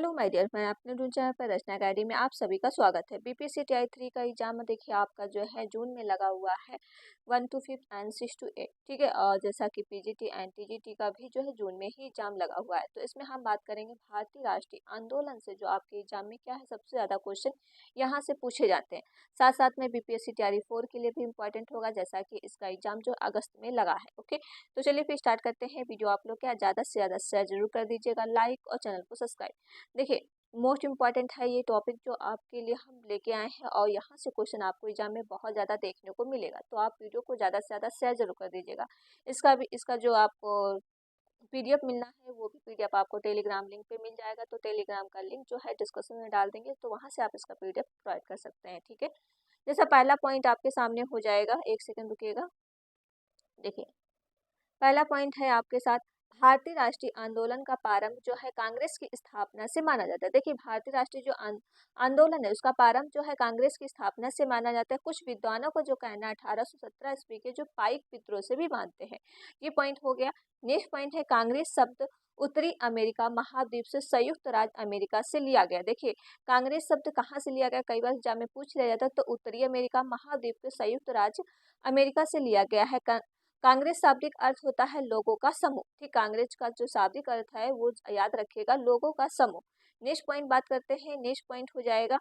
Hello my dear, मैं अपने new channel पर रचना अकेडमी में आप सभी का स्वागत है। बीपीएससी टी आई 3 का एग्जाम देखिए आपका जो है जून में लगा हुआ है 1 to 5 एंड 6 to 8। ठीक है, और जैसा कि पीजीटी एंड टीजीटी का भी जो है जून में ही एग्जाम लगा हुआ है। तो इसमें हम बात करेंगे भारतीय राष्ट्रीय आंदोलन से जो आपके एग्जाम में क्या है सबसे ज़्यादा क्वेश्चन यहाँ से पूछे जाते हैं। साथ साथ में बीपीएससी टी आई 4 के लिए भी इंपॉर्टेंट होगा, जैसा कि इसका एग्जाम जो अगस्त में लगा है। ओके, तो चलिए फिर स्टार्ट करते हैं। वीडियो आप लोग क्या ज़्यादा से ज़्यादा शेयर जरूर कर दीजिएगा, लाइक और चैनल को सब्सक्राइब। देखिए, मोस्ट इम्पॉर्टेंट है ये टॉपिक जो आपके लिए हम लेके आए हैं, और यहाँ से क्वेश्चन आपको एग्जाम में बहुत ज़्यादा देखने को मिलेगा। तो आप वीडियो को ज़्यादा से ज़्यादा शेयर जरूर कर दीजिएगा। इसका जो आपको पीडीएफ मिलना है वो भी पीडीएफ आपको टेलीग्राम लिंक पे मिल जाएगा। तो टेलीग्राम का लिंक जो है डिस्क्रिप्शन में डाल देंगे, तो वहाँ से आप इसका पीडीएफ प्रोवाइड कर सकते हैं। ठीक है, जैसा पहला पॉइंट आपके सामने हो जाएगा, एक सेकेंड रुकिएगा। देखिए, पहला पॉइंट है आपके साथ, भारतीय राष्ट्रीय आंदोलन का प्रारंभ जो है कांग्रेस की स्थापना से माना जाता है। देखिए, भारतीय राष्ट्रीय जो आंदोलन है उसका प्रारंभ जो है कांग्रेस की स्थापना से माना जाता है। कुछ विद्वानों को जो कहना है 1817 ईस्वी के जो पाइक विद्रोह से भी मानते हैं। ये पॉइंट हो गया। नेक्स्ट पॉइंट है, कांग्रेस शब्द उत्तरी अमेरिका महाद्वीप से संयुक्त राज्य अमेरिका से लिया गया। देखिए, कांग्रेस शब्द कहाँ से लिया गया, कई बार एग्जाम में पूछ लिया जाता है। तो उत्तरी अमेरिका महाद्वीप के संयुक्त राज्य अमेरिका से लिया गया है। कांग्रेस शाब्दिक अर्थ होता है लोगों का समूह। ठीक, कांग्रेस का जो शाब्दिक अर्थ है वो याद रखिएगा, लोगों का समूह। नेक्स्ट पॉइंट बात करते हैं। नेक्स्ट पॉइंट हो जाएगा,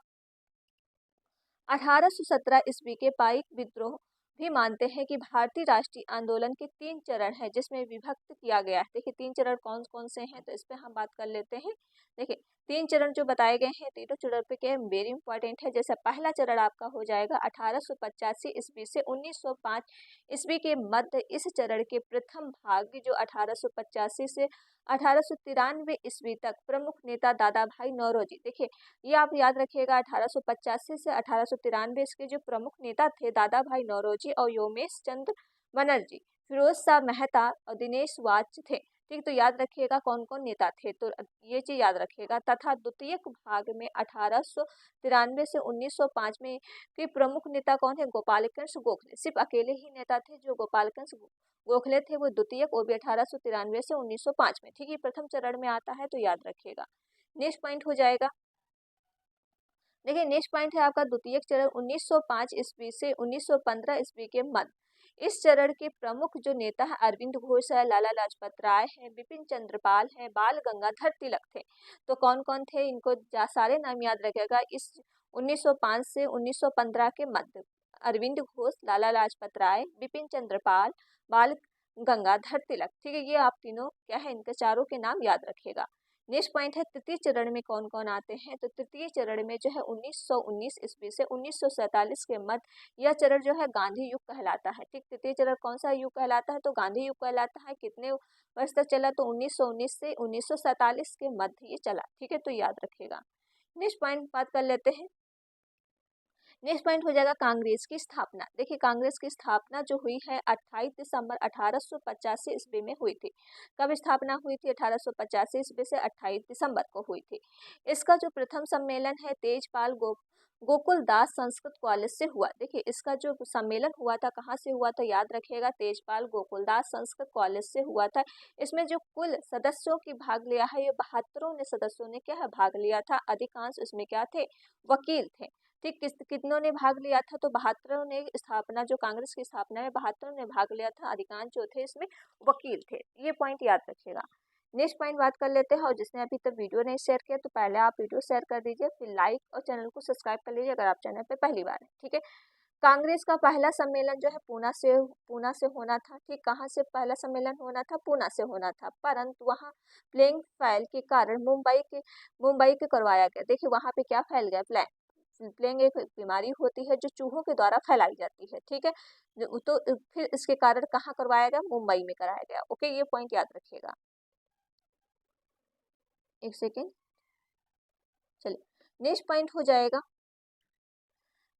1817 ईस्वी के पाइक विद्रोह भी मानते हैं कि भारतीय राष्ट्रीय आंदोलन के 3 चरण है जिसमें विभक्त किया गया है। देखिए, 3 चरण कौन कौन से हैं, तो इस पे हम बात कर लेते हैं। देखिए, 3 चरण जो बताए गए हैं, तीनों चरण पे क्या वेरी इंपॉर्टेंट है। जैसे पहला चरण आपका हो जाएगा 1885 ईस्वी से 1905 ईस्वी के मध्य। इस चरण के प्रथम भाग जो 1885 से 1893 ईस्वी तक प्रमुख नेता दादा भाई नौरोजी। देखिए, ये आप याद रखिएगा, 1885 से 1893 इसके जो प्रमुख नेता थे दादा भाई नौरोजी और योमेश चंद्र बनर्जी, फिरोज शाह मेहता और दिनेश वाच थे। ठीक, तो याद रखिएगा कौन कौन नेता थे, तो ये चीज याद रखिएगा। तथा द्वितीय भाग में 1893 से 1905 में के प्रमुख नेता कौन है, गोपालकृष्ण गोखले। सिर्फ अकेले ही नेता थे जो गोपालकृष्ण गोखले थे, वो द्वितीय, वो भी 1893 से 1905 में। ठीक है, प्रथम चरण में आता है, तो याद रखिएगा। नेक्स्ट पॉइंट हो जाएगा, देखिए नेक्स्ट पॉइंट है आपका द्वितीय चरण 1905 ईस्वी से 1915 ईस्वी के मध्य। इस चरण के प्रमुख जो नेता है अरविंद घोष है, लाला लाजपत राय है, बिपिन चंद्रपाल है, बाल गंगाधर तिलक थे। तो कौन कौन थे, इनको सारे नाम याद रखेगा। इस 1905 से 1915 के मध्य अरविंद घोष, लाला लाजपत राय, बिपिन चंद्रपाल, बाल गंगाधर तिलक। ठीक है, ये आप तीनों क्या है, इनके चारों के नाम याद रखेगा। नेक्स्ट पॉइंट है, तृतीय चरण में कौन कौन आते हैं, तो तृतीय चरण में जो है 1919 ईस्वी से 1947 के मध्य यह चरण जो है गांधी युग कहलाता है। ठीक, तृतीय चरण कौन सा युग कहलाता है, तो गांधी युग कहलाता है। कितने वर्ष तक चला, तो 1919 से 1947 के मध्य ये चला। ठीक है, तो याद रखिएगा। नेक्स्ट पॉइंट बात कर लेते हैं। नेक्स्ट पॉइंट हो जाएगा कांग्रेस की स्थापना। देखिए, कांग्रेस की स्थापना जो हुई है 28 दिसंबर 1885 ईस्वी में हुई थी। कब स्थापना हुई थी, 1885 ईस्वी से 28 दिसंबर को हुई थी। इसका जो प्रथम सम्मेलन है तेजपाल गोकुल दास संस्कृत कॉलेज से हुआ। देखिए, इसका जो सम्मेलन हुआ था कहाँ से हुआ था, याद रखिएगा, तेजपाल गोकुल दास संस्कृत कॉलेज से हुआ था। इसमें जो कुल सदस्यों की भाग लिया है, ये 72 ने सदस्यों ने क्या है भाग लिया था। अधिकांश इसमें क्या थे, वकील थे। ठीक, कितनों ने भाग लिया था, तो 72 ने स्थापना, जो कांग्रेस की स्थापना में 72 ने भाग लिया था। अधिकांश जो थे इसमें वकील थे। ये पॉइंट याद रखिएगा। नेक्स्ट पॉइंट बात कर लेते हैं, और जिसने अभी तक वीडियो नहीं शेयर किया तो पहले आप वीडियो शेयर कर दीजिए, फिर लाइक और चैनल को सब्सक्राइब कर लीजिए अगर आप चैनल पे पहली बार है। ठीक है, कांग्रेस का पहला सम्मेलन जो है पूना से होना था। ठीक, कहाँ से पहला सम्मेलन होना था, पूना से होना था, परंतु वहाँ प्लेग फैल के कारण मुंबई के करवाया गया। देखिए, वहाँ पे क्या फैल गया, प्लेग एक बीमारी होती है जो चूहों के द्वारा फैलाई जाती है। ठीक है, तो फिर इसके कारण कहाँ करवाया गया, मुंबई में कराया गया। ओके, ये पॉइंट याद रखिएगा। एक सेकेंड, चलिए नेक्स्ट पॉइंट हो जाएगा,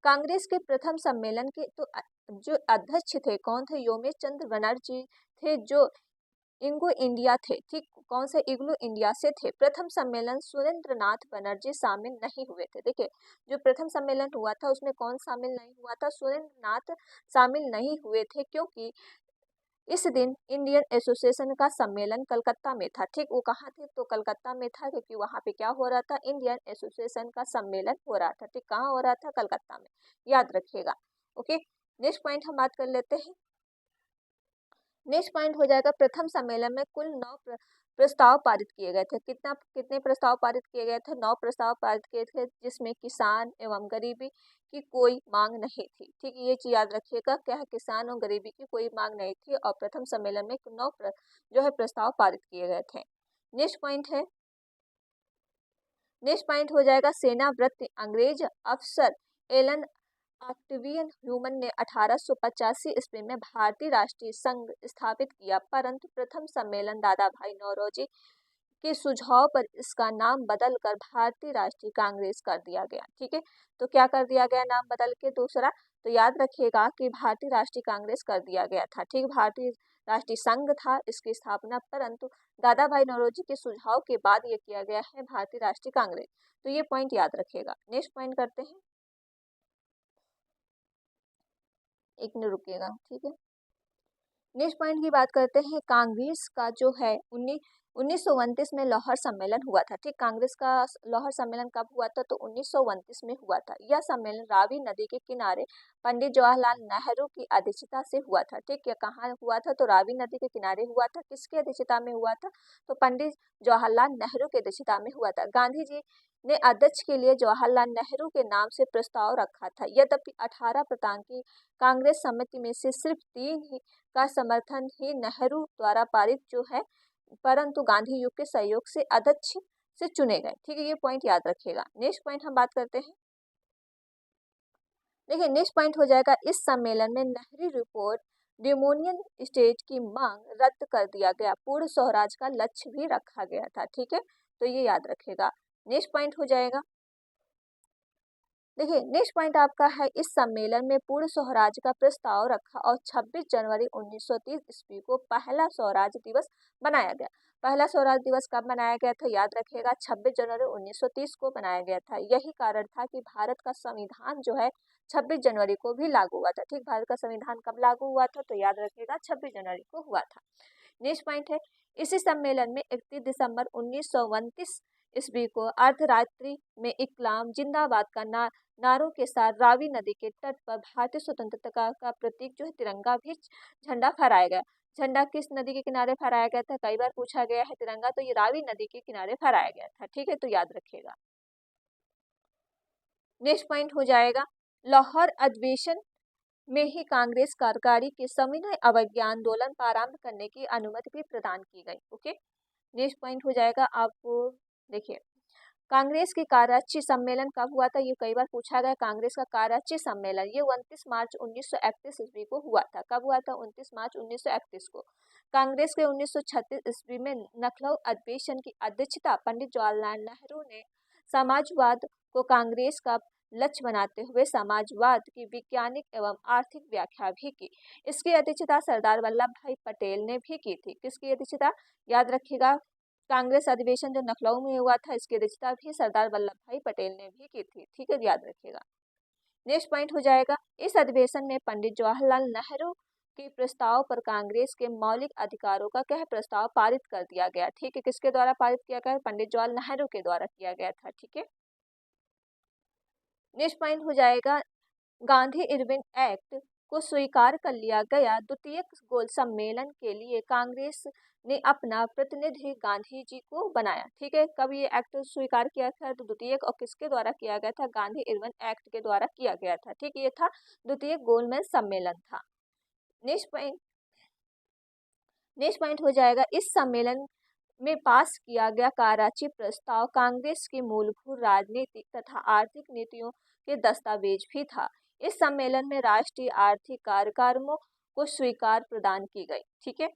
कांग्रेस के प्रथम सम्मेलन के तो जो अध्यक्ष थे कौन थे, योमेश चंद्र बनर्जी थे, जो इंगो इंडिया थे। ठीक, कौन से, इग्नू इंडिया से थे। प्रथम सम्मेलन सुरेंद्र नाथ बनर्जी शामिल नहीं हुए थे। देखिए, जो प्रथम सम्मेलन हुआ था उसमें कौन शामिल नहीं हुआ था, सुरेंद्र नाथ शामिल नहीं हुए थे, क्योंकि इस दिन इंडियन एसोसिएशन का सम्मेलन कलकत्ता में था। ठीक, वो कहाँ थे? तो कलकत्ता में था, क्योंकि वहाँ पे क्या हो रहा था? इंडियन एसोसिएशन का सम्मेलन हो रहा था। ठीक, कहाँ हो रहा था? कलकत्ता में, याद रखिएगा। ओके, नेक्स्ट पॉइंट हम बात कर लेते हैं। नेक्स्ट पॉइंट हो जाएगा, प्रथम सम्मेलन में कुल 9 प्रस्ताव पारित किए गए थे। कितने प्रस्ताव पारित किए गए थे? 9 प्रस्ताव पारित किए थे, जिसमें किसान एवं गरीबी की कोई मांग नहीं थी। ठीक, ये चीज याद रखिएगा, क्या है? किसान और गरीबी की कोई मांग नहीं थी, और प्रथम सम्मेलन में 9 जो है प्रस्ताव पारित किए गए थे। नेक्स्ट पॉइंट हो जाएगा, सेनावृत्ति अंग्रेज अफसर एलन ऑक्टेवियन ह्यूमन ने 1885 ईस्वी में भारतीय राष्ट्रीय संघ स्थापित किया, परंतु प्रथम सम्मेलन दादा भाई नौरोजी के सुझाव पर इसका नाम बदलकर भारतीय राष्ट्रीय कांग्रेस कर दिया गया। ठीक है, तो क्या कर दिया गया नाम बदल के? दूसरा, तो याद रखिएगा कि भारतीय राष्ट्रीय कांग्रेस कर दिया गया था। ठीक, भारतीय राष्ट्रीय संघ था इसकी स्थापना, परंतु दादा भाई नौरोजी के सुझाव के बाद ये किया गया है भारतीय राष्ट्रीय कांग्रेस। तो ये पॉइंट याद रखिएगा। नेक्स्ट पॉइंट करते हैं, एक मिनट रुकिएगा। ठीक है, नेक्स्ट पॉइंट की बात करते हैं। कांग्रेस का जो है 1929 में लाहौर सम्मेलन हुआ था। ठीक, कांग्रेस का लाहौर सम्मेलन कब हुआ था? तो 1929 में हुआ था। यह सम्मेलन रावी नदी के किनारे पंडित जवाहरलाल नेहरू की अध्यक्षता से हुआ था। ठीक, यह कहाँ हुआ था? तो रावी नदी के किनारे हुआ था। किसकी अध्यक्षता में हुआ था? तो पंडित जवाहरलाल नेहरू की अध्यक्षता में हुआ था। गांधी जी ने अध्यक्ष के लिए जवाहरलाल नेहरू के नाम से प्रस्ताव रखा था। यद्यपि 18 प्रांत की कांग्रेस समिति में से सिर्फ 3 ही का समर्थन ही नेहरू द्वारा पारित जो है, परंतु गांधी युग के सहयोग से अध्यक्ष से चुने गए। ठीक है, ये पॉइंट याद रखिएगा। नेक्स्ट पॉइंट हम बात करते हैं। देखिए, नेक्स्ट पॉइंट हो जाएगा, इस सम्मेलन में नेहरू रिपोर्ट डिमोनियन स्टेट की मांग रद्द कर दिया गया, पूर्ण स्वराज का लक्ष्य भी रखा गया था। ठीक है, तो ये याद रखिएगा। नेक्स्ट पॉइंट हो जाएगा, देखिए नेक्स्ट पॉइंट आपका है, इस सम्मेलन में पूर्ण स्वराज का प्रस्ताव रखा और 26 जनवरी 1930 ईस्वी को पहला स्वराज दिवस बनाया गया। पहला स्वराज दिवस कब बनाया गया था? याद रखिएगा, 26 जनवरी 1930 को बनाया गया था। यही कारण था कि भारत का संविधान जो है 26 जनवरी को भी लागू हुआ था। ठीक, भारत का संविधान कब लागू हुआ था? तो याद रखिएगा, 26 जनवरी को हुआ था। नेक्स्ट पॉइंट है, इसी सम्मेलन में 31 दिसंबर 1929 ईस्वी को अर्धरात्रि में इकलाम जिंदाबाद का नारों के साथ रावी नदी के तट पर भारतीय स्वतंत्रता का प्रतीक जो है तिरंगा भी झंडा फहराया गया। झंडा किस नदी के किनारे फहराया गया था? कई बार पूछा गया है तिरंगा, तो ये रावी नदी के किनारे फहराया गया था। ठीक है, तो याद रखिएगा। नेक्स्ट पॉइंट हो जाएगा, लाहौर अधिवेशन में ही कांग्रेस कार्यकारी के सविनय अवज्ञा आंदोलन प्रारंभ करने की अनुमति भी प्रदान की गई। ओके, नेक्स्ट पॉइंट हो जाएगा आपको, देखिए कांग्रेस की कार्यकारिणी सम्मेलन कब हुआ था? ये कई बार पूछा गया। कांग्रेस का कार्यकारिणी सम्मेलन ये 29 मार्च 1931 ईस्वी को हुआ था। कब हुआ था? 29 मार्च 1931 को। कांग्रेस के 1936 ईस्वी में लखनऊ अधिवेशन की अध्यक्षता पंडित जवाहरलाल नेहरू ने समाजवाद को कांग्रेस का लक्ष्य बनाते हुए समाजवाद की वैज्ञानिक एवं आर्थिक व्याख्या भी की। इसकी अध्यक्षता सरदार वल्लभ भाई पटेल ने भी की थी। किसकी अध्यक्षता? याद रखिएगा, कांग्रेस अधिवेशन जो लखनऊ में हुआ था इसकी अध्यक्षता भी सरदार वल्लभ भाई पटेल ने भी की थी। ठीक है, याद रखिएगा। नेक्स्ट पॉइंट हो जाएगा, इस अधिवेशन में पंडित जवाहरलाल नेहरू के प्रस्ताव पर कांग्रेस के मौलिक अधिकारों का क्या प्रस्ताव पारित कर दिया गया। ठीक है, किसके द्वारा पारित किया गया? पंडित जवाहरलाल नेहरू के द्वारा किया गया था। ठीक है, नेक्स्ट पॉइंट हो जाएगा, गांधी इरविन एक्ट को स्वीकार कर लिया गया। द्वितीय गोल सम्मेलन के लिए कांग्रेस ने अपना प्रतिनिधि गांधी जी को बनाया। ठीक है, कब ये एक्ट स्वीकार किया था? तो द्वितीय, और किसके द्वारा किया गया था? गांधी इरविन एक्ट के द्वारा किया गया था। ठीक, ये था द्वितीय गोलमेज सम्मेलन था। नेक्स्ट पॉइंट हो जाएगा, इस सम्मेलन में पास किया गया कार्यकारिणी प्रस्ताव कांग्रेस की मूलभूत राजनीतिक तथा आर्थिक नीतियों के दस्तावेज भी था। इस सम्मेलन में राष्ट्रीय आर्थिक कार्यक्रमों को स्वीकार प्रदान की गई। ठीक है,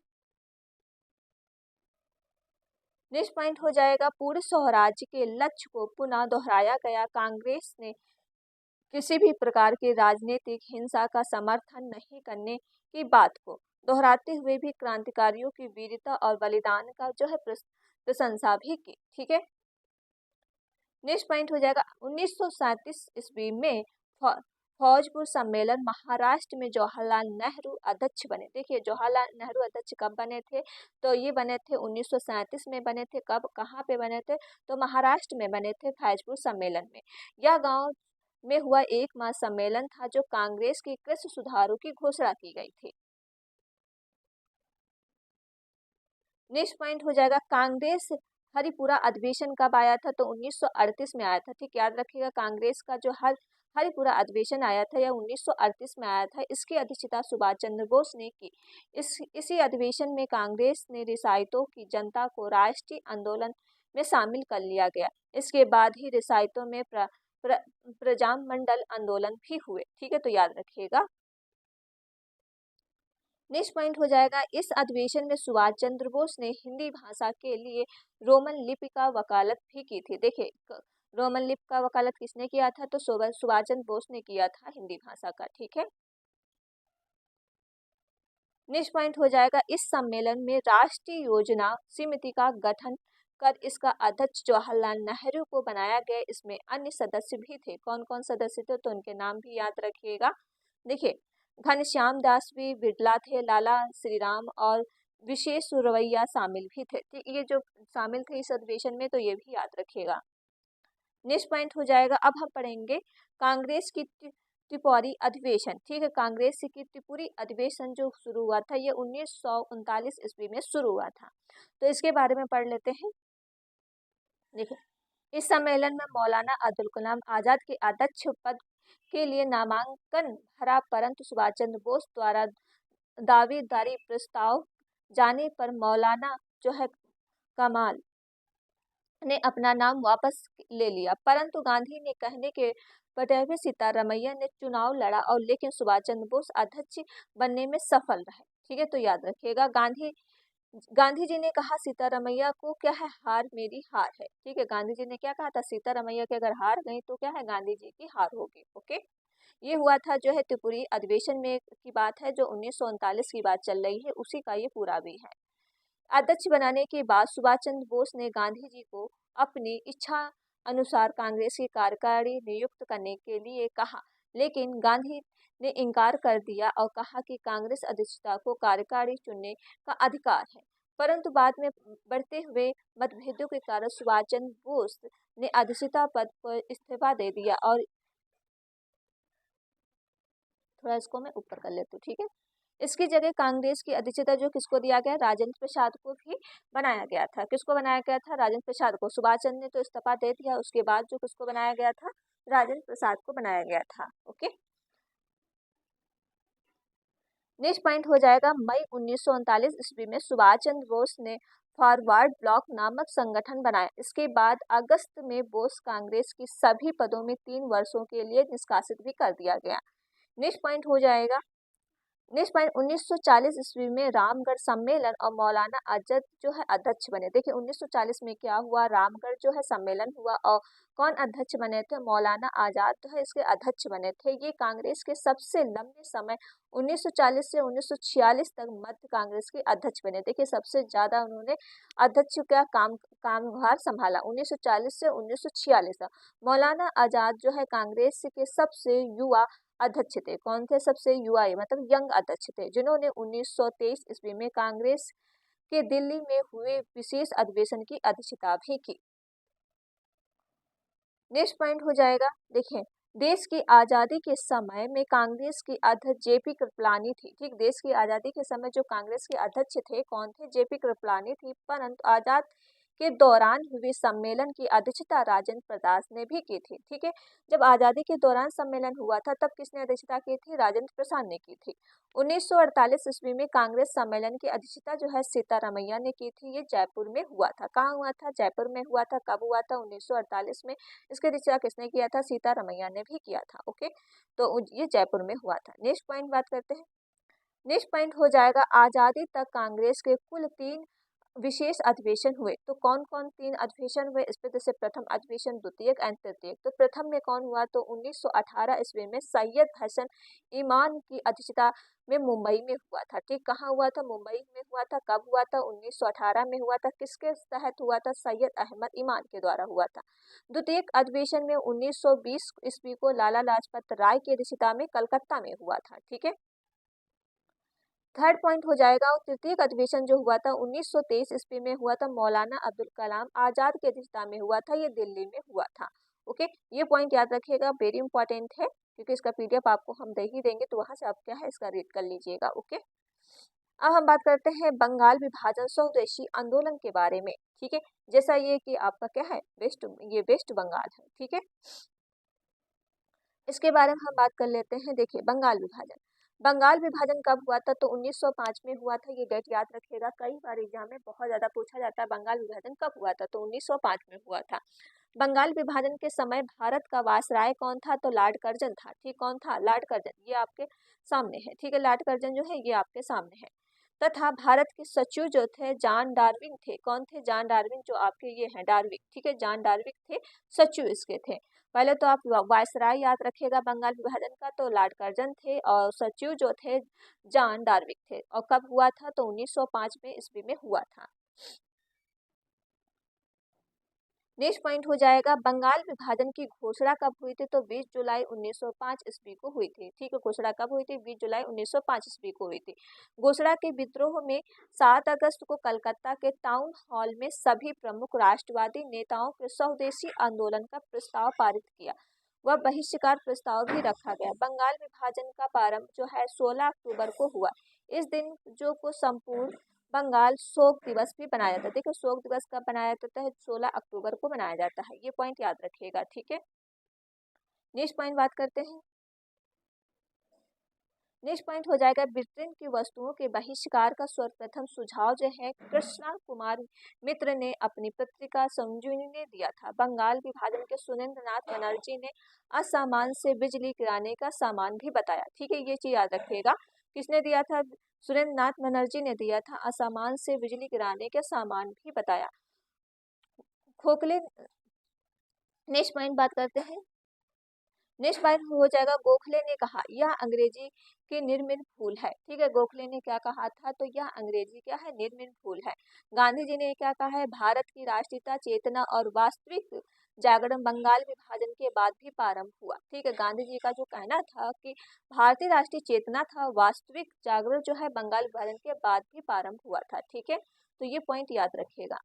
नेक्स्ट पॉइंट हो जाएगा, पूर्ण स्वराज के लक्ष्य को पुनः दोहराया गया। कांग्रेस ने किसी भी प्रकार की राजनीतिक हिंसा का समर्थन नहीं करने की बात को दोहराते हुए भी क्रांतिकारियों की वीरता और बलिदान का जो है प्रशंसा भी की। ठीक है, नेक्स्ट पॉइंट हो जाएगा, 1937 ईस्वी में फौजपुर सम्मेलन महाराष्ट्र में जवाहरलाल नेहरू अध्यक्ष बने। देखिए जवाहरलाल नेहरू अध्यक्ष कब बने थे, तो ये बने थे 1937 में बने थे। कब, कहाँ पे बने थे, तो महाराष्ट्र में बने थे, फौजपुर सम्मेलन में। यह गांव में हुआ एकमात्र सम्मेलन था जो कांग्रेस की कृषि सुधारों की घोषणा की गई थी। नेक्स्ट पॉइंट हो जाएगा कांग्रेस हरिपुरा अधिवेशन कब आया था, तो 1938 में आया था। ठीक, याद रखिएगा कांग्रेस का जो हरिपुरा अधिवेशन आया था यह 1938 में आया था। इसकी अध्यक्षता सुभाष चंद्र बोस ने की। इसी अधिवेशन में कांग्रेस ने रियासतों की जनता को राष्ट्रीय आंदोलन में शामिल कर लिया गया। इसके बाद ही रियासतों में प्रजामंडल आंदोलन भी हुए। ठीक है, तो याद रखिएगा। नेक्स्ट पॉइंट हो जाएगा इस अधिवेशन में सुभाष चंद्र बोस ने हिंदी भाषा के लिए रोमन लिपि का वकालत भी की थी। देखिए रोमन लिपि का वकालत किसने किया था, तो सुभाष चंद्र बोस ने किया था हिंदी भाषा का। ठीक है, नेक्स्ट पॉइंट हो जाएगा इस सम्मेलन में राष्ट्रीय योजना समिति का गठन कर इसका अध्यक्ष जवाहरलाल नेहरू को बनाया गया। इसमें अन्य सदस्य भी थे। कौन कौन सदस्य थे, तो उनके नाम भी याद रखिएगा। देखिए घनश्याम दास भी बिरला थे, लाला श्रीराम और विशेष सुरवैया शामिल भी थे। ये जो शामिल थे इस अधिवेशन में, तो ये भी याद रखिएगा। नेक्स्ट पॉइंट हो जाएगा अब हम पढ़ेंगे कांग्रेस की त्रिपुरी अधिवेशन। ठीक है, कांग्रेस की त्रिपुरी अधिवेशन जो शुरू हुआ था ये 1939 ईस्वी में शुरू हुआ था। तो इसके बारे में पढ़ लेते हैं। देखिए इस सम्मेलन में मौलाना अब्दुल कलाम आजाद के अध्यक्ष पद के लिए नामांकन भरा, परंतु सुभाष चंद्र बोस द्वारा दावेदारी प्रस्ताव जाने पर मौलाना जो है कमाल ने अपना नाम वापस ले लिया। परंतु गांधी ने कहने के बजाय सीतारमैया ने चुनाव लड़ा और लेकिन सुभाष चंद्र बोस अध्यक्ष बनने में सफल रहे। ठीक है, तो याद रखिएगा गांधी जी ने कहा सीतारमैया को क्या है, हार मेरी हार है। ठीक है, गांधी जी ने क्या कहा था, सीतारमैया के अगर हार गई तो क्या है, गांधी जी की हार होगी। ओके, ये हुआ था जो है त्रिपुरी अधिवेशन में की बात है, जो 1939 की बात चल रही है, उसी का ये पूरा भी है। अध्यक्ष बनाने के बाद सुभाष चंद्र बोस ने गांधी जी को अपनी इच्छा अनुसार कांग्रेस की कार्यकारी नियुक्त करने के लिए कहा, लेकिन गांधी ने इनकार कर दिया और कहा कि कांग्रेस अध्यक्षता को कार्यकारी चुनने का अधिकार है। परंतु बाद में बढ़ते हुए मतभेदों के कारण सुभाष चंद्र बोस ने अध्यक्षता पद पर इस्तीफा दे दिया और थोड़ा इसको मैं ऊपर कर लेती हूँ। ठीक है, इसकी जगह कांग्रेस की अध्यक्षता जो किसको दिया गया, राजेंद्र प्रसाद को भी बनाया गया था। किसको बनाया गया था, राजेंद्र प्रसाद को। सुभाष चंद्र ने तो इस्तीफा दे दिया, उसके बाद जो किसको बनाया गया था, राजेंद्र प्रसाद को बनाया गया था। ओके, नेक्स्ट पॉइंट हो जाएगा मई 1939 ईस्वी में सुभाष चंद्र बोस ने फॉरवर्ड ब्लॉक नामक संगठन बनाया। इसके बाद अगस्त में बोस कांग्रेस की सभी पदों में 3 वर्षों के लिए निष्कासित भी कर दिया गया। नेक्स्ट पॉइंट हो जाएगा 1940 ईस्वी में रामगढ़ सम्मेलन और मौलाना आजाद जो है अध्यक्ष बने। देखिए 1940 में क्या हुआ, रामगढ़ जो है सम्मेलन हुआ और कौन अध्यक्ष बने थे, मौलाना आजाद जो है इसके अध्यक्ष बने थे। ये कांग्रेस के सबसे लंबे समय 1940 से 1946 तक मध्य कांग्रेस के अध्यक्ष बने। देखिए सबसे ज्यादा उन्होंने अध्यक्ष का कामभार संभाला 1940 से 1946 तक। मौलाना आजाद जो है कांग्रेस के सबसे युवा अध्यक्ष थे। कौन थे, सबसे युवा मतलब यंग अध्यक्ष थे, जिन्होंने 1923 ईस्वी में कांग्रेस के दिल्ली में हुए विशेष अधिवेशन की अध्यक्षता भी की। नेक्स्ट पॉइंट हो जाएगा, देखिए देश की आजादी के समय में कांग्रेस की अध्यक्ष जेपी कृपलानी थी। ठीक, देश की आजादी के समय जो कांग्रेस के अध्यक्ष थे कौन थे, जेपी कृपलानी थी। परंतु आजाद के दौरान हुए सम्मेलन की अध्यक्षता राजेंद्र प्रसाद ने भी की थी। ठीक है, जब आजादी के दौरान सम्मेलन हुआ था तब किसने अध्यक्षता की थी, राजेंद्र प्रसाद ने की थी। 1948 ईस्वी में कांग्रेस सम्मेलन की अध्यक्षता जो है सीतारमैया ने की थी। ये जयपुर में हुआ था। कहाँ हुआ था, जयपुर में हुआ था। कब हुआ था, 1948 में। इसकी अध्यक्षता किसने किया था, सीतारमैया ने भी किया था। ओके, तो ये जयपुर में हुआ था। नेक्स्ट पॉइंट बात करते हैं। नेक्स्ट पॉइंट हो जाएगा आजादी तक कांग्रेस के कुल 3 विशेष अधिवेशन हुए, तो कौन कौन 3 अधिवेशन हुए इस पे, जैसे प्रथम अधिवेशन, द्वितीयक एंड तृतीयक। तो प्रथम में कौन हुआ, तो 1918 ईस्वी में सैयद हसन इमाम की अध्यक्षता में मुंबई में हुआ था। ठीक, कहाँ हुआ था, मुंबई में हुआ था। कब हुआ था, 1918 में हुआ था। किसके तहत हुआ था, सैयद अहमद इमाम के द्वारा हुआ था। द्वितीयक अधिवेशन में 1920 ईस्वी को लाला लाजपत राय की अध्यक्षता में कलकत्ता में हुआ था। ठीक है, थर्ड पॉइंट हो जाएगा। और तृतीयक अधिवेशन जो हुआ था 1923 ईस्वी में हुआ था, मौलाना अब्दुल कलाम आजाद की अध्यक्षता में हुआ था, ये दिल्ली में हुआ था। ओके, ये पॉइंट याद रखिएगा, वेरी इंपॉर्टेंट है, क्योंकि इसका पीडीएफ आपको हम दे ही देंगे, तो वहां से आप क्या है इसका रीड कर लीजिएगा। ओके, अब हम बात करते हैं बंगाल विभाजन स्वदेशी आंदोलन के बारे में। ठीक है, जैसा ये कि आपका क्या है वेस्ट बंगाल है। ठीक है, इसके बारे में हम बात कर लेते हैं। देखिए, बंगाल विभाजन कब हुआ था, तो 1905 में हुआ था। ये डेट याद रखिएगा, कई बार एग्जाम में बहुत ज्यादा पूछा जाता है बंगाल विभाजन कब हुआ था, तो 1905 में हुआ था। बंगाल विभाजन के समय भारत का वायसराय कौन था, तो लॉर्ड कर्जन था। ठीक, कौन था, लॉर्ड कर्जन, ये आपके सामने है। ठीक है, लॉर्ड कर्जन जो है ये आपके सामने है। तथा भारत के सचिव जो थे जॉन डार्विन थे। कौन थे, जॉन डार्विन, जो आपके ये हैं डार्विक। ठीक है, जॉन डार्विक थे, सचिव इसके थे। पहले तो आप वायसराय याद रखिएगा बंगाल विभाजन का, तो लॉर्ड कर्जन थे, और सचिव जो थे जॉन डार्विक थे। और कब हुआ था, तो 1905 में ईस्वी में हुआ था। नेक्स्ट पॉइंट हो जाएगा, बंगाल विभाजन की घोषणा कब हुई थी, तो 20 जुलाई 1905 ईस्वी को हुई थी। ठीक है, घोषणा कब हुई थी, 20 जुलाई 1905 ईस्वी को हुई थी। घोषणा के विद्रोह में 7 अगस्त को कलकत्ता के टाउन हॉल में सभी प्रमुख राष्ट्रवादी नेताओं के स्वदेशी आंदोलन का प्रस्ताव पारित किया। वह बहिष्कार प्रस्ताव भी रखा गया। बंगाल विभाजन का प्रारंभ जो है 16 अक्टूबर को हुआ। इस दिन जो को संपूर्ण बंगाल शोक दिवस भी बनाया जाता है। देखो, शोक दिवस कब बनाया जाता है, 16 अक्टूबर को बनाया जाता है। ये पॉइंट याद रखिएगा। ठीक है, नेक्स्ट पॉइंट बात करते हैं। नेक्स्ट पॉइंट हो जाएगा, ब्रिटेन की वस्तुओं के बहिष्कार का सर्वप्रथम सुझाव जो है कृष्णा कुमार मित्र ने अपनी पत्रिका संजीवनी ने दिया था। बंगाल विभाजन के सुरेंद्र नाथ बनर्जी ने असामान से बिजली गिराने का सामान भी बताया। ठीक है, ये चीज याद रखिएगा, किसने दिया था, सुरेंद्र नाथ बनर्जी ने दिया था, असामान से बिजली गिराने के सामान भी बताया। खोखले, नेक्स्ट पॉइंट बात करते हैं। नेक्स्ट पॉइंट हो जाएगा, गोखले ने कहा यह अंग्रेजी के निर्मित फूल है। ठीक है, गोखले ने क्या कहा था, तो यह अंग्रेजी क्या है, निर्मित फूल है। गांधी जी ने क्या कहा है, भारत की राष्ट्रीयता चेतना और वास्तविक जागरण बंगाल विभाजन के बाद भी प्रारंभ हुआ। ठीक है, गांधी जी का जो कहना था कि भारतीय राष्ट्रीय चेतना था, वास्तविक जागरण जो है बंगाल विभाजन के बाद भी प्रारंभ हुआ था। ठीक है, तो ये पॉइंट याद रखिएगा।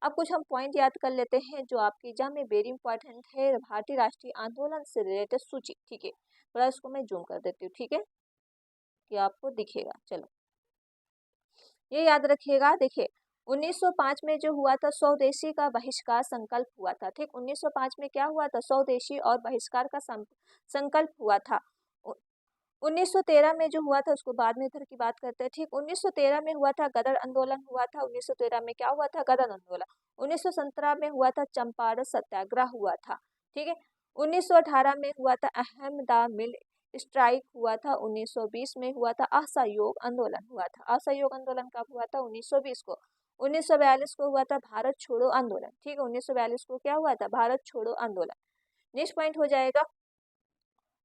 अब कुछ हम पॉइंट याद कर लेते हैं जो आपकी एग्जाम में वेरी इंपॉर्टेंट है, भारतीय राष्ट्रीय आंदोलन से रिलेटेड सूची। ठीक है, थोड़ा इसको मैं जूम कर देती हूँ। ठीक है, कि आपको दिखेगा। चलो, ये याद रखिएगा। देखिए, 1905 में जो हुआ था स्वदेशी का बहिष्कार संकल्प हुआ था। ठीक, 1905 में क्या हुआ था, स्वदेशी और बहिष्कार का संकल्प हुआ था। 1913 में जो हुआ था उसको बाद में इधर की बात करते हैं। ठीक, 1913 में हुआ था गदर आंदोलन हुआ था। 1913 में क्या हुआ था, गदर आंदोलन। 1917 में हुआ था चंपारण सत्याग्रह हुआ था। ठीक है, 1918 में हुआ था अहमदा मिल स्ट्राइक हुआ था। 1920 में हुआ था असहयोग आंदोलन हुआ था। असहयोग आंदोलन कब हुआ था, 1920 को। 1942 को हुआ था भारत छोड़ो आंदोलन। ठीक है, 1942 को क्या हुआ था, भारत छोड़ो आंदोलन। नेक्स्ट पॉइंट हो जाएगा,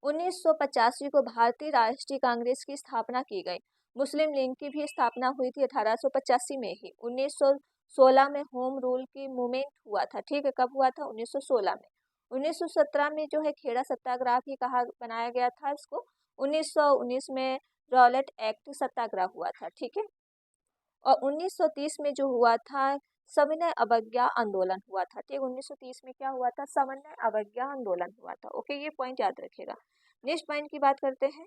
1985 को भारतीय राष्ट्रीय कांग्रेस की स्थापना की गई। मुस्लिम लीग की भी स्थापना हुई थी 1885 में ही। 1916 में होम रूल की मूवमेंट हुआ था। ठीक है, कब हुआ था, 1916 में। 1917 में जो है खेड़ा सत्याग्रह भी कहा बनाया गया था इसको। 1919 में रॉलेट एक्ट सत्याग्रह हुआ था। ठीक है, और 1930 में जो हुआ था सविनय अवज्ञा आंदोलन हुआ था। ठीक, 1930 में क्या हुआ था, सविनय अवज्ञा आंदोलन हुआ था। ओके, ये पॉइंट याद रखिएगा। नेक्स्ट पॉइंट की बात करते हैं।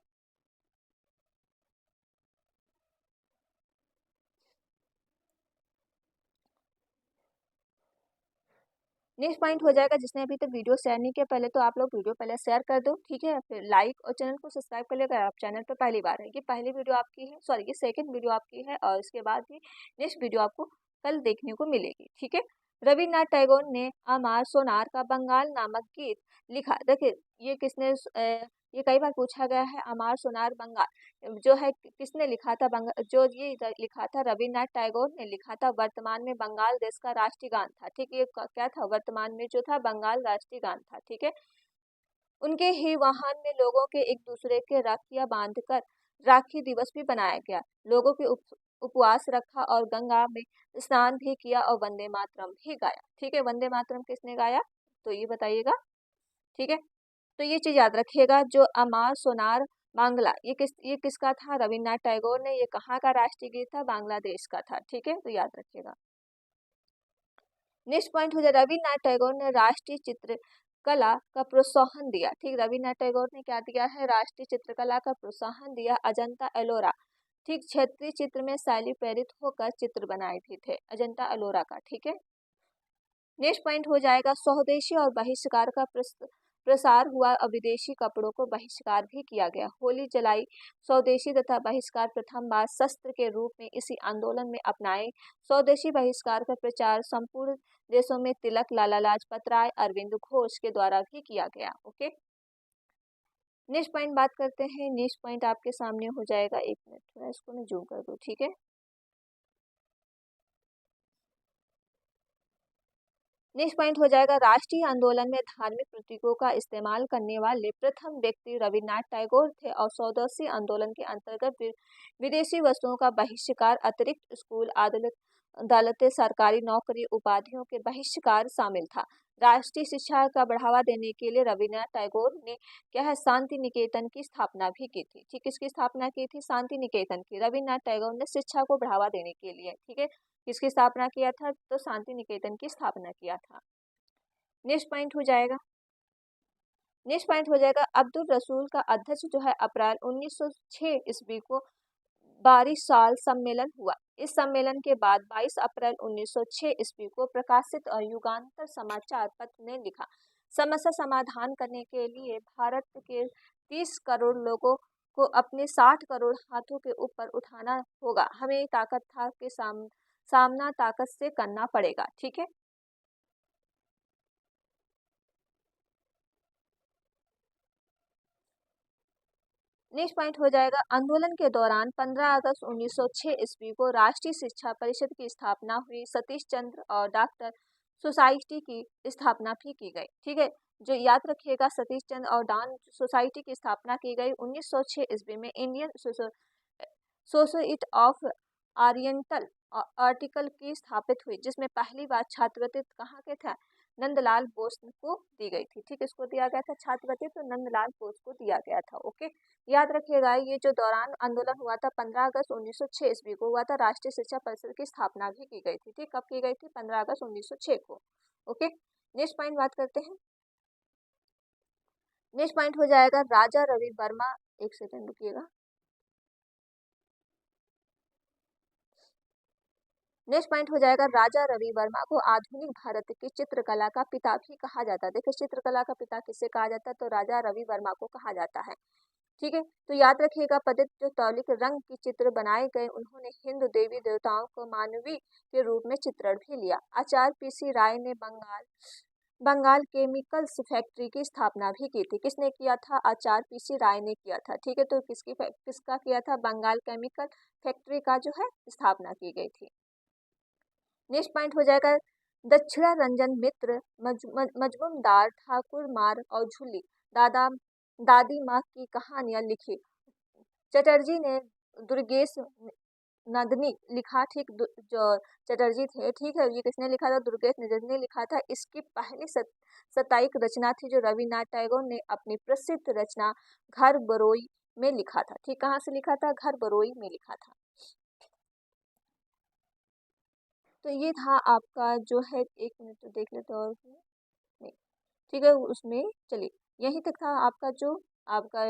नेक्स्ट पॉइंट हो जाएगा, जिसने अभी तक वीडियो शेयर नहीं किया, पहले तो आप लोग वीडियो पहले शेयर कर दो। ठीक है, फिर लाइक और चैनल को सब्सक्राइब कर लेगा। आप चैनल पर पहली बार है, ये पहली वीडियो आपकी है, सॉरी ये सेकंड वीडियो आपकी है, और इसके बाद भी नेक्स्ट वीडियो आपको कल देखने को मिलेगी। ठीक है, रविन्द्रनाथ टैगोर ने अमार सोनार का बंगाल नामक गीत लिखा। देखिए ये किसने ये कई बार पूछा गया है। अमार सोनार बंगाल जो है किसने लिखा था? जो ये लिखा था रविन्द्रनाथ टैगोर ने लिखा था। वर्तमान में बंगाल देश का राष्ट्रीय गान था। ठीक है, ये क्या था? वर्तमान में जो था बंगाल राष्ट्रीय गान था। ठीक है, उनके ही वाहन में लोगों के एक दूसरे के राखियां बांधकर राखी दिवस भी बनाया गया। लोगों के उपवास रखा और गंगा में स्नान भी किया और वंदे मातरम भी गाया। ठीक है, वंदे मातरम किसने गाया तो ये बताइएगा। ठीक है, तो ये चीज याद रखिएगा। जो अमार सोनार बांग्ला ये किसका था? रविन्द्रनाथ टैगोर ने। ये कहाँ का राष्ट्रीय गीत था? बांग्लादेश का था। ठीक है, तो याद रखिएगा। नेक्स्ट पॉइंट हो जाए, रविन्द्रनाथ टैगोर ने राष्ट्रीय चित्रकला का प्रोत्साहन दिया। ठीक, रविन्द्रनाथ टैगोर ने क्या दिया है? राष्ट्रीय चित्रकला का प्रोत्साहन दिया। अजंता एलोरा, ठीक, क्षेत्रीय चित्र में शैली प्रेरित होकर चित्र बनाए भी थे अजंता एलोरा का। ठीक है, नेक्स्ट पॉइंट हो जाएगा, स्वदेशी और बहिष्कार का प्रसार हुआ। विदेशी कपड़ों को बहिष्कार भी किया गया। होली जलाई स्वदेशी तथा बहिष्कार प्रथम बार शस्त्र के रूप में इसी आंदोलन में अपनाए। स्वदेशी बहिष्कार का प्रचार संपूर्ण देशों में तिलक, लाला लाजपत राय, अरविंद घोष के द्वारा भी किया गया। ओके, नेक्स्ट पॉइंट बात करते हैं। नेक्स्ट पॉइंट आपके सामने हो जाएगा, एक मिनट थोड़ा इसको मैं जूम कर दूं। ठीक है, नेक्स्ट पॉइंट हो जाएगा, राष्ट्रीय आंदोलन में धार्मिक प्रतीकों का इस्तेमाल करने वाले प्रथम व्यक्ति रविन्द्रनाथ टैगोर थे और स्वदेशी आंदोलन के अंतर्गत विदेशी वस्तुओं का बहिष्कार, अतिरिक्त स्कूल, अदालतें, सरकारी नौकरी, उपाधियों के बहिष्कार शामिल था। राष्ट्रीय शिक्षा का बढ़ावा देने के लिए रविन्द्रनाथ टैगोर ने क्या है? शांति निकेतन की स्थापना भी की थी। ठीक, किसकी स्थापना की थी? शांति निकेतन की। रविन्द्रनाथ टैगोर ने शिक्षा को बढ़ावा देने के लिए, ठीक है, किसकी स्थापना किया था? तो शांति निकेतन की स्थापना किया था। नेक्स्ट पॉइंट हो जाएगा, नेक्स्ट पॉइंट हो जाएगा, अब्दुल रसूल का अध्यक्ष जो है अप्रैल 1906 ईस्वी को बारिश साल सम्मेलन हुआ। इस सम्मेलन के बाद 22 अप्रैल 1906 ईस्वी को प्रकाशित युगांतर समाचार पत्र ने लिखा, समस्या समाधान करने के लिए भारत के 30 करोड़ लोगों को अपने 60 करोड़ हाथों के ऊपर उठाना होगा। हमें ताकत था के सामना ताकत से करना पड़ेगा। ठीक है, नेक्स्ट पॉइंट हो जाएगा, आंदोलन के दौरान 15 अगस्त 1906 ईस्वी को राष्ट्रीय शिक्षा परिषद की स्थापना हुई। सतीश चंद्र और डॉक्टर सोसाइटी की स्थापना भी की गई। ठीक है, जो याद रखिएगा, सतीश चंद्र और डॉन सोसाइटी की स्थापना की गई 1906 ईस्वी में। Indian society of oriental article की स्थापित हुई, जिसमें पहली बार छात्रवृत्ति कहाँ के थे? नंदलाल बोस को दी गई थी। ठीक, इसको दिया गया था छात्रवृत्ति, तो नंदलाल बोस को दिया गया था। ओके, याद रखिएगा, ये जो दौरान आंदोलन हुआ था 15 अगस्त 1906 ईस्वी को हुआ था। राष्ट्रीय शिक्षा परिषद की स्थापना भी की गई थी। ठीक, कब की गई थी? 15 अगस्त 1906 को। ओके, नेक्स्ट पॉइंट बात करते हैं। नेक्स्ट पॉइंट हो जाएगा, राजा रवि वर्मा, एक सेकंड रुकिएगा। नेक्स्ट पॉइंट हो जाएगा, राजा रवि वर्मा को आधुनिक भारत की चित्रकला का पिता भी कहा जाता है। देखिए, चित्रकला का पिता किसे कहा जाता है? तो राजा रवि वर्मा को कहा जाता है। ठीक है, तो याद रखिएगा, पतित जो तौलिक रंग की चित्र बनाए गए, उन्होंने हिंदू देवी देवताओं को मानवी के रूप में चित्रण भी लिया। आचार्य पीसी राय ने बंगाल केमिकल्स फैक्ट्री की स्थापना भी की थी। किसने किया था? आचार्य पीसी राय ने किया था। ठीक है, तो किसका किया था? बंगाल केमिकल फैक्ट्री का जो है स्थापना की गई थी। नेक्स्ट पॉइंट हो जाएगा, दक्षिणा रंजन मित्र, मजमूदार, ठाकुर मार और झुल्ली, दादा दादी माँ की कहानियां लिखी। चटर्जी ने दुर्गेश नंदनी लिखा। ठीक, जो चटर्जी थे, ठीक है, ये किसने लिखा था? दुर्गेश नंदनी ने लिखा था। इसकी पहली साप्ताहिक रचना थी जो रविन्द्रनाथ टैगोर ने अपनी प्रसिद्ध रचना घर बरोई में लिखा था। ठीक, कहाँ से लिखा था? घर बरोई में लिखा था। तो ये था आपका जो है, एक मिनट तो देख लेते और नहीं, ठीक है, उसमें चलिए यहीं तक था आपका जो आपका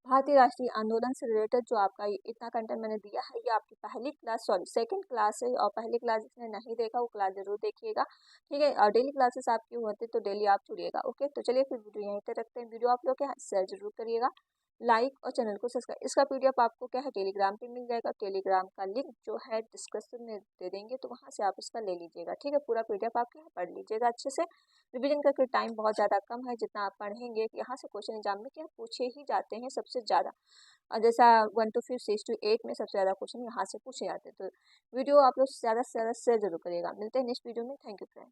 भारतीय राष्ट्रीय आंदोलन से रिलेटेड जो आपका इतना कंटेंट मैंने दिया है। ये आपकी पहली क्लास, सॉरी सेकंड क्लास है, और पहली क्लास जिसने नहीं देखा वो क्लास जरूर देखिएगा। ठीक है, और डेली क्लासेस आपकी होती तो डेली आप जुड़िएगा। ओके, तो चलिए फिर वीडियो यहीं तक रखते हैं। वीडियो आप लोग के शेयर जरूर करिएगा, लाइक और चैनल को सब्सक्राइब। इसका पीडीएफ आपको क्या है टेलीग्राम पे मिल जाएगा। टेलीग्राम का लिंक जो है डिस्क्रिप्शन में दे देंगे, तो वहाँ से आप इसका ले लीजिएगा। ठीक है, पूरा पीडीएफ आप यहाँ पढ़ लीजिएगा अच्छे से। रिवीजन करके टाइम बहुत ज़्यादा कम है, जितना आप पढ़ेंगे यहाँ से क्वेश्चन एग्जाम में क्या पूछे ही जाते हैं सबसे ज़्यादा। और जैसा 1 to 5 6 to 8 में सबसे ज़्यादा क्वेश्चन यहाँ से पूछे जाते हैं। तो वीडियो आप लोग ज़्यादा से ज़्यादा शेयर जरूर करिएगा। मिलते हैं नेक्स्ट वीडियो में। Thank you friend.